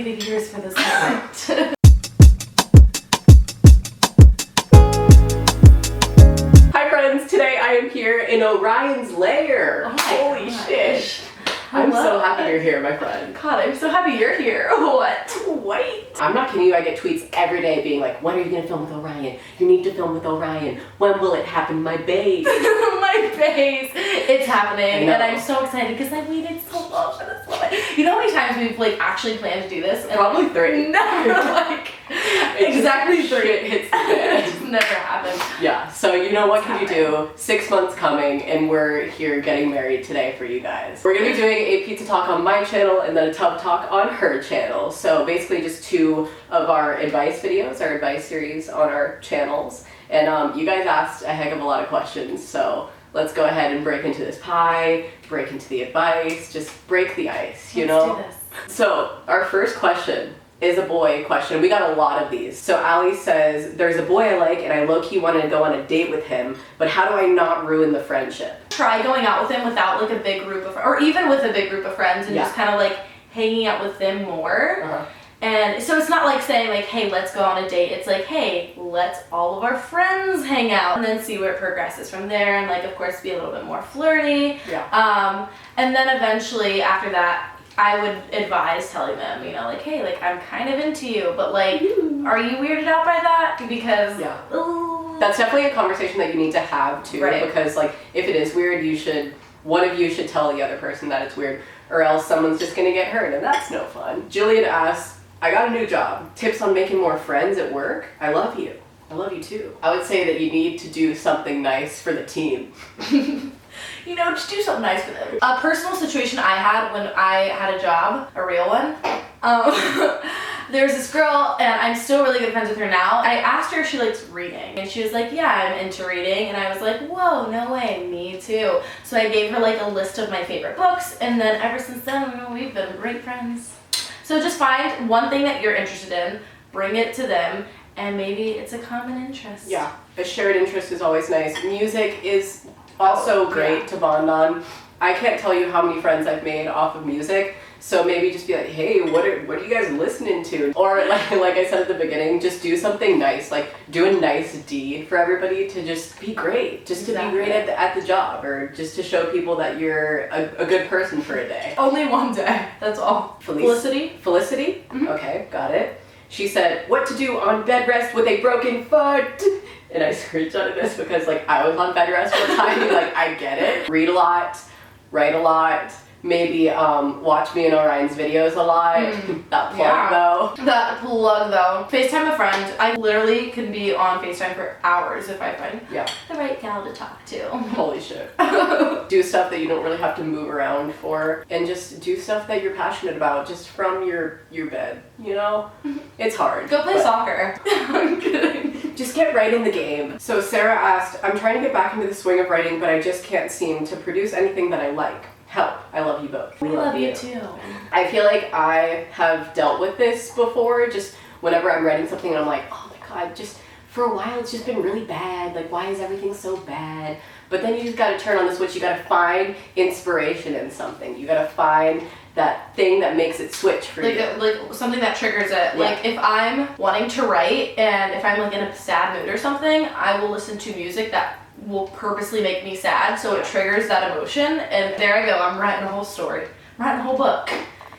waited years for this moment. Hi friends, today I am here in Orion's lair. Oh Holy shit. I'm so happy you're here, my friend. God, I'm so happy you're here. What? Wait. I'm not kidding you, I get tweets every day being like, when are you gonna film with Orion? You need to film with Orion. When will it happen, my babe? My face. It's happening, and I'm so excited because I waited so long for this moment. You know how many times we've like actually planned to do this? And probably 3. Never like exactly 3. It hits the fan. It just never happened. Yeah, so you know what can you do? 6 months coming, and we're here getting married today for you guys. We're gonna be doing a pizza talk on my channel and then a tub talk on her channel. So basically just 2 of our advice videos, our advice series on our channels. And you guys asked a heck of a lot of questions, so let's go ahead and break into this pie, break into the advice, just break the ice, you know? Let's do this. So our first question is a boy question. We got a lot of these. So Allie says, there's a boy I like and I low-key want to go on a date with him, but how do I not ruin the friendship? Try going out with him without like a big group of, or even with a big group of friends, and just kind of like hanging out with them more. And so it's not like saying like, hey, let's go on a date. It's like, hey, let's all of our friends hang out and then see where it progresses from there. And like, of course, be a little bit more flirty. Yeah. And then eventually after that, I would advise telling them, you know, like, hey, like I'm kind of into you, but like, are you weirded out by that? Because ooh. That's definitely a conversation that you need to have too, because like if it is weird, one of you should tell the other person that it's weird, or else someone's just gonna get hurt, and that's no fun. Jillian asks, I got a new job. Tips on making more friends at work? I love you. I love you too. I would say that you need to do something nice for the team. You know, just do something nice for them. A personal situation I had when I had a job, a real one. There's this girl, and I'm still really good friends with her now. I asked her if she likes reading, and she was like, yeah, I'm into reading. And I was like, whoa, no way, me too. So I gave her like a list of my favorite books, and then ever since then, we've been great friends. So just find one thing that you're interested in, bring it to them, and maybe it's a common interest. Yeah, a shared interest is always nice. Music is also great to bond on. I can't tell you how many friends I've made off of music. So maybe just be like, hey, what are you guys listening to? Or like I said at the beginning, just do something nice. Like do a nice deed for everybody to just be great. Just to be great at the job, or just to show people that you're a good person for a day. Only one day, that's all. Felicity? Felicity? Mm-hmm. Okay, got it. She said, what to do on bed rest with a broken foot? And I screenshotted this because like I was on bed rest for a time, like I get it. Read a lot, write a lot, maybe watch me and Orion's videos a lot. That plug though. That plug though. FaceTime a friend. I literally can be on FaceTime for hours if I find the right gal to talk to. Holy shit. Do stuff that you don't really have to move around for, and just do stuff that you're passionate about just from your bed, you know? It's hard. Go play soccer. I'm kidding. Just get right in the game. So Sarah asked, I'm trying to get back into the swing of writing, but I just can't seem to produce anything that I like. Help. I love you both. We love you too. I feel like I have dealt with this before, just whenever I'm writing something and I'm like, oh my god, just for a while it's just been really bad. Like, why is everything so bad? But then you just gotta turn on the switch. You gotta find inspiration in something. You gotta find that thing that makes it switch for you. Like something that triggers it. Like if I'm wanting to write and if I'm like in a sad mood or something, I will listen to music that will purposely make me sad, so it triggers that emotion, and there I go, I'm writing a whole story, writing a whole book.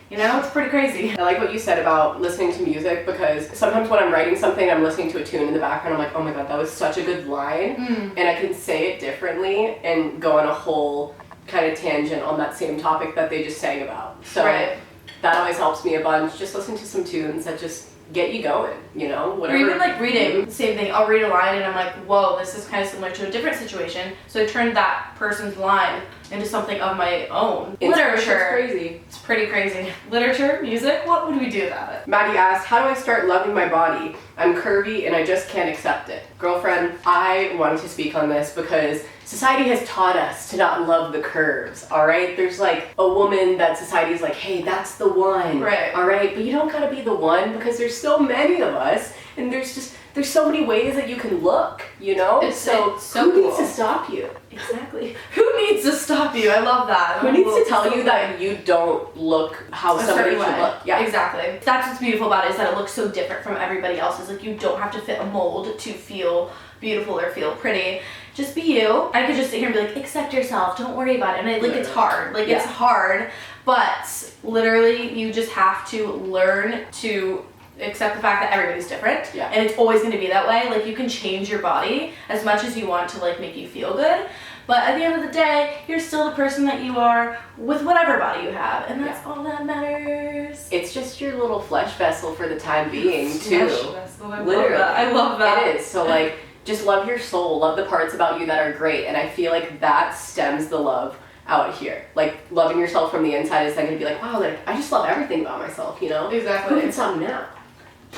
You know, it's pretty crazy. I like what you said about listening to music, because sometimes when I'm writing something, I'm listening to a tune in the background, I'm like, oh my god, that was such a good line, and I can say it differently and go on a whole kind of tangent on that same topic that they just sang about. So that always helps me a bunch. Just listen to some tunes that just get you going, you know, whatever. Or even like reading, same thing. I'll read a line and I'm like, whoa, this is kind of similar to a different situation. So I turned that person's line into something of my own. Literature. It's crazy. It's pretty crazy. Literature, music, what would we do about it? Maddie asked, how do I start loving my body? I'm curvy and I just can't accept it. Girlfriend, I wanted to speak on this because society has taught us to not love the curves, all right? There's like a woman that society's like, hey, that's the one, right? All right, but you don't gotta be the one, because there's so many of us, and there's just there's so many ways that you can look, you know? It's so who cool. needs to stop you? Exactly. Who needs to stop you? I love that. Who needs to tell you that you don't look how somebody should look? Yeah, exactly. That's what's beautiful about it, is that it looks so different from everybody else's. Like, you don't have to fit a mold to feel beautiful or feel pretty. Just be you. I could just sit here and be like, accept yourself, don't worry about it. And it's hard. Like, it's hard, but literally you just have to learn to accept the fact that everybody's different. Yeah. And it's always going to be that way. Like, you can change your body as much as you want to, like, make you feel good. But at the end of the day, you're still the person that you are with whatever body you have. And that's all that matters. It's just your little flesh vessel for the time being, too. Flesh vessel. Literally. I love that. It is. So, like, just love your soul. Love the parts about you that are great. And I feel like that stems the love out here. Like, loving yourself from the inside is then going to be like, wow, like, I just love everything about myself, you know? Exactly. Who can stop me now?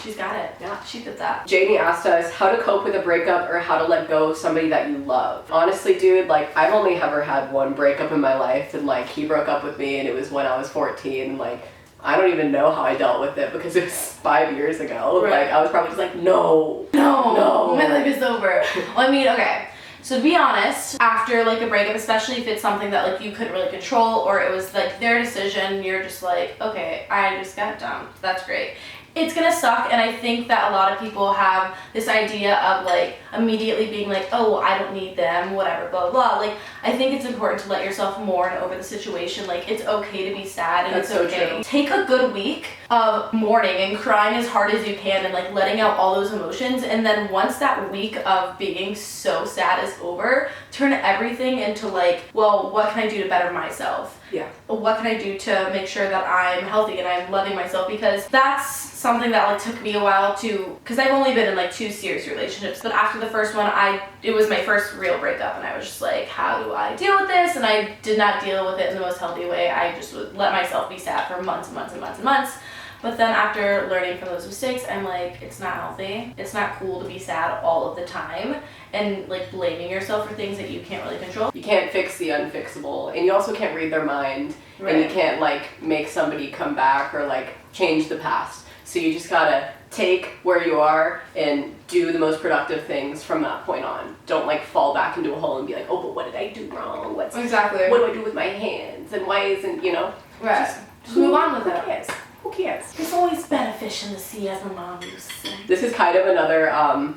She's got it. Yeah, she did that. Jamie asked us how to cope with a breakup or how to let go of somebody that you love. Honestly, dude, like, I've only ever had one breakup in my life, and like, he broke up with me and it was when I was 14, and like, I don't even know how I dealt with it because it was 5 years ago. Right. Like, I was probably just like, no, my life is over. Well, I mean, okay. So to be honest, after like a breakup, especially if it's something that like you couldn't really control or it was like their decision, you're just like, okay, I just got dumped. That's great. It's gonna suck, and I think that a lot of people have this idea of like immediately being like, oh, well, I don't need them, whatever, blah, blah. Like, I think it's important to let yourself mourn over the situation. Like, it's okay to be sad, and That's it's so okay. true. Take a good week of mourning and crying as hard as you can and like letting out all those emotions, and then once that week of being so sad is over, turn everything into like, well, what can I do to better myself? Yeah. What can I do to make sure that I'm healthy and I'm loving myself? Because that's something that like took me a while to, because I've only been in like 2 serious relationships, but after the first one, it was my first real breakup, and I was just like, how do I deal with this? And I did not deal with it in the most healthy way. I just would let myself be sad for months and months and months and months. But then after learning from those mistakes, I'm like, it's not healthy. It's not cool to be sad all of the time and like blaming yourself for things that you can't really control. You can't fix the unfixable, and you also can't read their mind, Right. and you can't like make somebody come back or like change the past. So you just gotta take where you are and do the most productive things from that point on. Don't like fall back into a hole and be like, oh, but what did I do wrong? Exactly. What do I do with my hands? And why isn't, you know? Right. Just move on with Who it. cares? Who cares? It's always beneficial to see, as my mom used to say. This is kind of another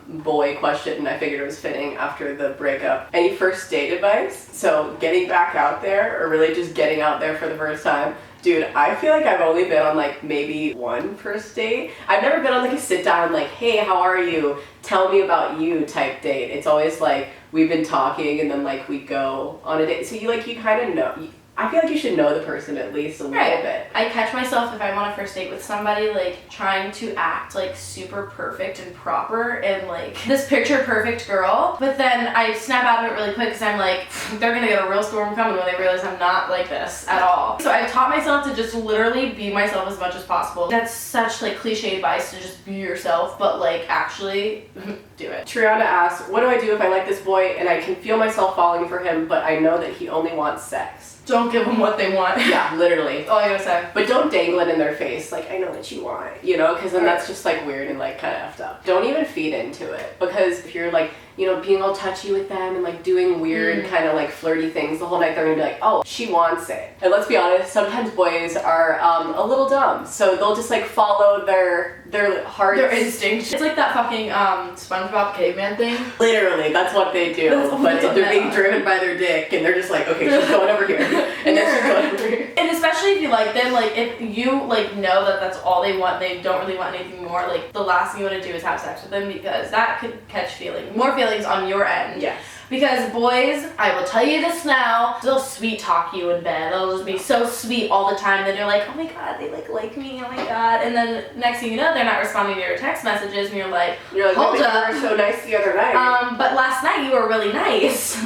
boy question, and I figured it was fitting after the breakup. Any first date advice? So getting back out there, or really just getting out there for the first time. Dude, I feel like I've only been on like maybe one first date. I've never been on like a sit down like, hey, how are you? Tell me about you type date. It's always like we've been talking and then like we go on a date. So you kind of know. I feel like you should know the person at least a little bit. I catch myself if I'm on a first date with somebody like trying to act like super perfect and proper and like this picture perfect girl, but then I snap out of it really quick because I'm like, they're gonna get a real storm coming when they realize I'm not like this at all. So I've taught myself to just literally be myself as much as possible. That's such like cliche advice, to just be yourself, but like actually do it. Triana asks, what do I do if I like this boy and I can feel myself falling for him, but I know that he only wants sex? Don't give them what they want. Yeah, literally. All I gotta say. But don't dangle it in their face, like, I know what you want, you know, because then that's just like weird and like kind of effed up. Don't even feed into it, because if you're like, you know, being all touchy with them and like doing weird kind of like flirty things the whole night, they're gonna be like, oh, she wants it. And let's be honest, sometimes boys are a little dumb, so they'll just like follow their hearts. Their instinct. It's like that fucking SpongeBob caveman thing. Literally, that's what they do. But they're being driven by their dick, and they're just like, okay, she's going over here, and then she's going over here. And especially if you like them, like if you like know that that's all they want, they don't really want anything more, like the last thing you want to do is have sex with them, because that could catch more feelings on your end. Yes. Because boys, I will tell you this now, they'll sweet talk you in bed. They'll just be so sweet all the time. Then you're like, oh my god, they like me, oh my god. And then next thing you know, they're not responding to your text messages, and you're like, hold up. You were so nice the other night. But last night you were really nice.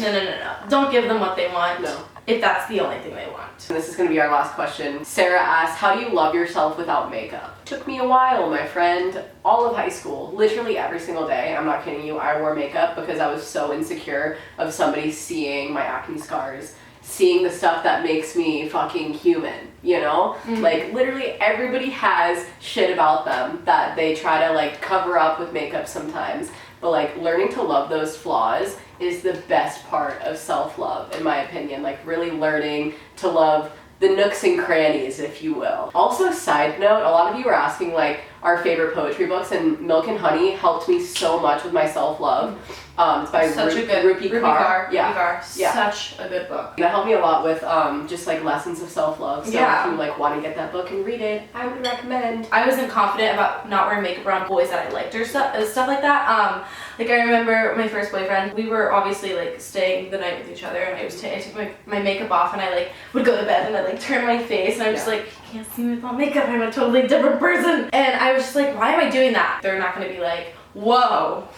No. Don't give them what they want. No. If that's the only thing they want. And this is going to be our last question. Sarah asks, how do you love yourself without makeup? Took me a while, my friend. All of high school, literally every single day, I'm not kidding you, I wore makeup because I was so insecure of somebody seeing my acne scars, seeing the stuff that makes me fucking human, you know? Like, literally everybody has shit about them that they try to, like, cover up with makeup sometimes. But, like, learning to love those flaws is the best part of self-love, in my opinion. Like, really learning to love the nooks and crannies, if you will. Also, side note, a lot of you were asking, like, our favorite poetry books, and Milk and Honey helped me so much with my self-love. It's by Rupi Kaur. Yeah. Such a good book. That helped me a lot with just like lessons of self-love. So if you like want to get that book and read it, I would recommend. I wasn't confident about not wearing makeup around boys that I liked or stuff like that. Like, I remember my first boyfriend, we were obviously like staying the night with each other, and I took my makeup off, and I like would go to bed and I'd like turn my face, and I'm just like, you can't see me without makeup, I'm a totally different person. And I was just like, why am I doing that? They're not gonna be like, whoa,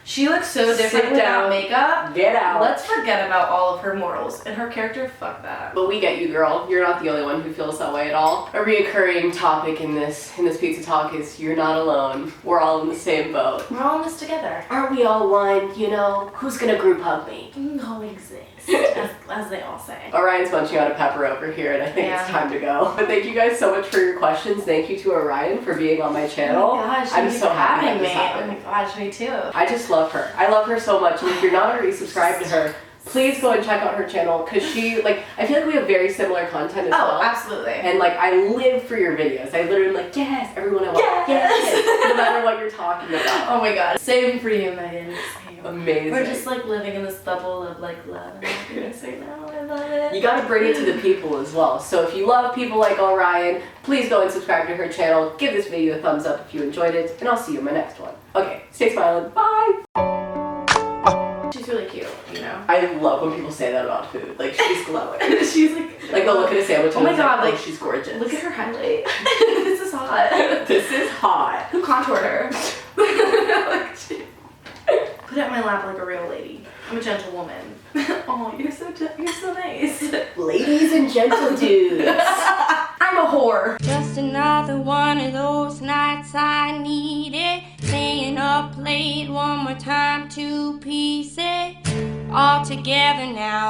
she looks so different without makeup. Get out. Let's forget about all of her morals and her character. Fuck that. But we get you, girl. You're not the only one who feels that way at all. A reoccurring topic in this pizza talk is you're not alone. We're all in the same boat. We're all in this together. Aren't we all one? You know, who's gonna group hug me? Coexist, as they all say. Orion's munching on a pepper over here, and I think it's time to go. But thank you guys so much for your questions. Thank you to Orion for being on my channel. Oh my gosh, I'm so happy to have this happen. Oh my gosh, me too. I just love her. I love her so much, and if you're not already subscribed to her, please go and check out her channel, because she, like, I feel like we have very similar content as well. Oh, absolutely. And, like, I live for your videos. I literally am like, yes, everyone I want. Yes. No matter what you're talking about. Oh my god. Same for you, Megan. Same. Amazing. We're just, like, living in this bubble of, like, love and happiness right now. I love it. You gotta bring it to the people as well. So if you love people like Orion, please go and subscribe to her channel. Give this video a thumbs up if you enjoyed it, and I'll see you in my next one. Okay, stay smiling. Bye! She's really cute, you know? I love when people say that about food. Like, she's glowing. She's like they'll look at a sandwich and oh my god, like, she's gorgeous. Look at her highlight. This is hot. This is hot. Who contoured her? Put it in my lap like a real lady. I'm a gentle woman. Oh, you're so nice. Ladies and gentle dudes. I'm a whore. Just another one of those nights I needed. Staying up late one more time, 2 pieces all together now.